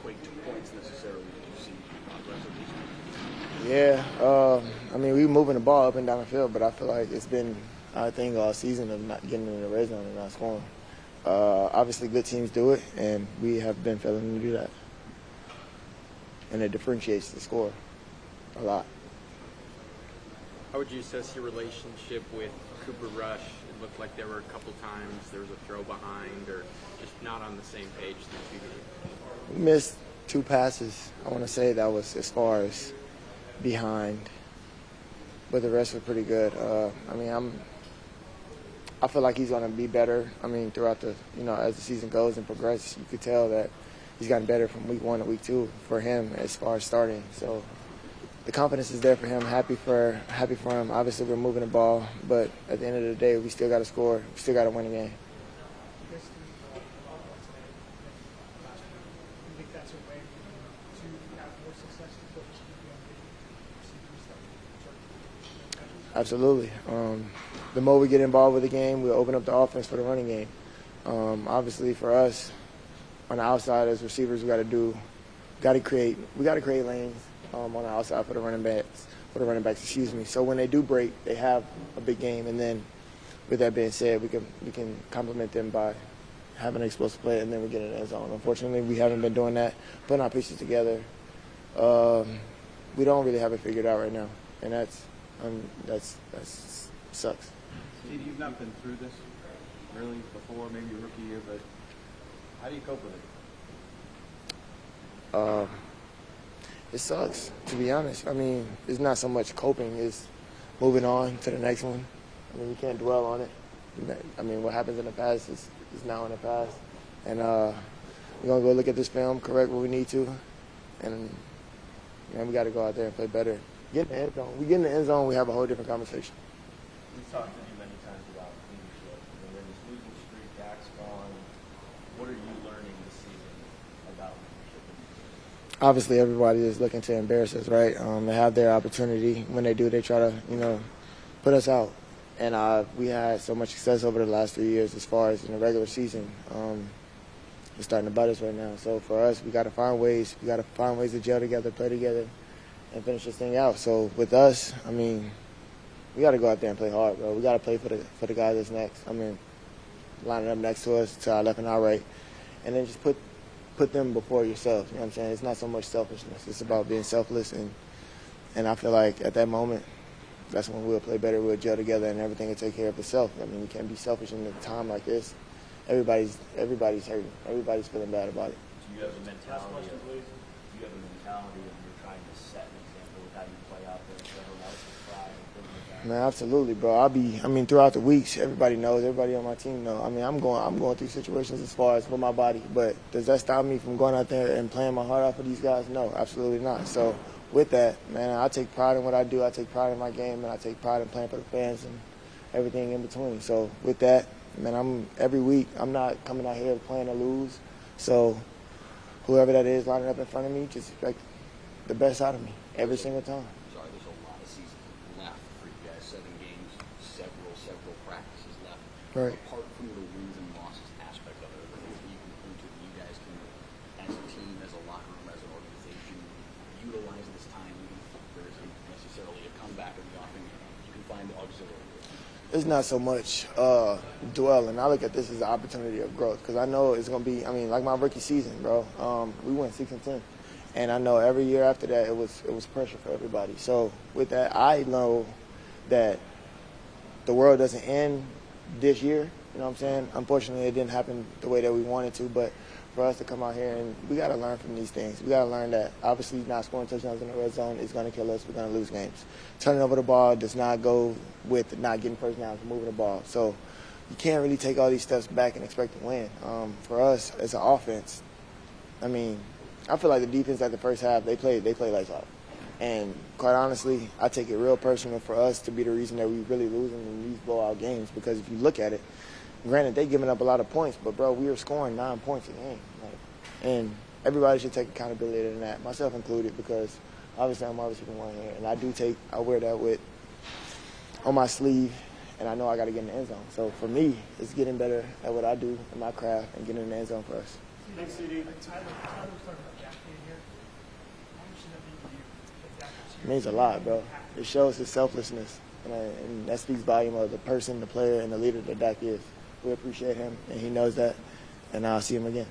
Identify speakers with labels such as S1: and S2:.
S1: equate to points necessarily that you see the rest of these games?
S2: Yeah, I mean, we moving the ball up and down the field, but I feel like it's been our thing all season of not getting in the red zone and not scoring. Obviously, good teams do it, and we have been failing to do that. And it differentiates the score a lot.
S3: How would you assess your relationship with Cooper Rush? It looked like there were a couple times there was a throw behind or just not on the same page the 2 games.
S2: We missed 2 passes. I want to say that was as far as behind, but the rest were pretty good. I feel like he's going to be better. I mean, throughout the, as the season goes and progresses, you could tell that he's gotten better from week 1 to week 2 for him as far as starting. So the confidence is there for him. Happy for him. Obviously, we're moving the ball, but at the end of the day, we still got to score. We still got to win the game. Absolutely. The more we get involved with the game, we'll open up the offense for the running game. Obviously, for us, on the outside as receivers, we got to create lanes on the outside for the running backs. So when they do break, they have a big game. And then, with that being said, we can complement them by having an explosive play, and then we get in the end zone. Unfortunately, we haven't been doing that, putting our pieces together. We don't really have it figured out right now, and that sucks.
S1: Steve, you've not been through this really before, maybe your rookie year, but how do you cope with it?
S2: It sucks, to be honest. I mean, it's not so much coping, it's moving on to the next one. I mean, you can't dwell on it. I mean, what happens in the past is now in the past. And we're going to go look at this film, correct what we need to, and we got to go out there and play better. Get in the end zone. We get in the end zone, we have a whole different conversation.
S1: We've talked to you many times about leadership. When this losing streak, Dak's gone, what are you learning this season about leadership?
S2: Obviously, everybody is looking to embarrass us, right? They have their opportunity. When they do, they try to, put us out. And we had so much success over the last 3 years as far as in the regular season. It's starting to bite us right now. So for us, we got to find ways. We got to find ways to gel together, play together, and finish this thing out. So with us, I mean, we got to go out there and play hard, bro. We got to play for the guy that's next. I mean, lining up next to us, to our left and our right, and then just put them before yourself. You know what I'm saying? It's not so much selfishness. It's about being selfless, and I feel like at that moment, that's when we'll play better. We'll gel together, and everything will take care of itself. I mean, we can't be selfish in a time like this. Everybody's hurting. Everybody's feeling bad about it.
S1: Do you have a mentality of you're trying to set an example of how you play out there so everyone else will try and things like that?
S2: Man, absolutely, bro. Throughout the weeks, everybody knows. Everybody on my team knows. I mean, I'm going through situations as far as with my body, but does that stop me from going out there and playing my heart out for these guys? No, absolutely not. So with that, man, I take pride in what I do. I take pride in my game, and I take pride in playing for the fans and everything in between. So with that, man, every week I'm not coming out here playing to lose. So whoever that is lining up in front of me, just expect the best out of me every single time.
S4: Sorry, there's a lot of season left for you guys. 7 games, several practices left.
S2: Right.
S4: Apart from the wins and losses aspect of it, what do you conclude to you guys can, as a team, as a locker room, as an organization, utilize this time even if there isn't necessarily a comeback of the offense, you can find the auxiliary?
S2: It's not so much dwelling. I look at this as an opportunity of growth because I know it's going to be, like my rookie season, bro. We went 6-10. And I know every year after that it was pressure for everybody. So with that, I know that the world doesn't end this year. You know what I'm saying? Unfortunately, it didn't happen the way that we wanted to. But for us to come out here, and we got to learn from these things. We got to learn that obviously not scoring touchdowns in the red zone is going to kill us. We're going to lose games. Turning over the ball does not go with not getting first downs, moving the ball. So you can't really take all these steps back and expect to win. For us as an offense, I feel like the defense at the first half, they play lights out. And quite honestly, I take it real personal for us to be the reason that we really losing in these blowout games, because if you look at it, granted, they giving up a lot of points, but, bro, we were scoring 9 points a game. And everybody should take accountability in that, myself included, because obviously I'm obviously the one here. And I wear that on my sleeve, and I know I got to get in the end zone. So for me, it's getting better at what I do in my craft and getting in the end zone for us.
S5: Thanks, CeeDee. Tyler was talking about Dak being here. How much does that mean to you that Dak is here?
S2: It means a lot, bro. It shows his selflessness, and that speaks volume of the person, the player, and the leader that Dak is. We appreciate him, and he knows that, and I'll see him again.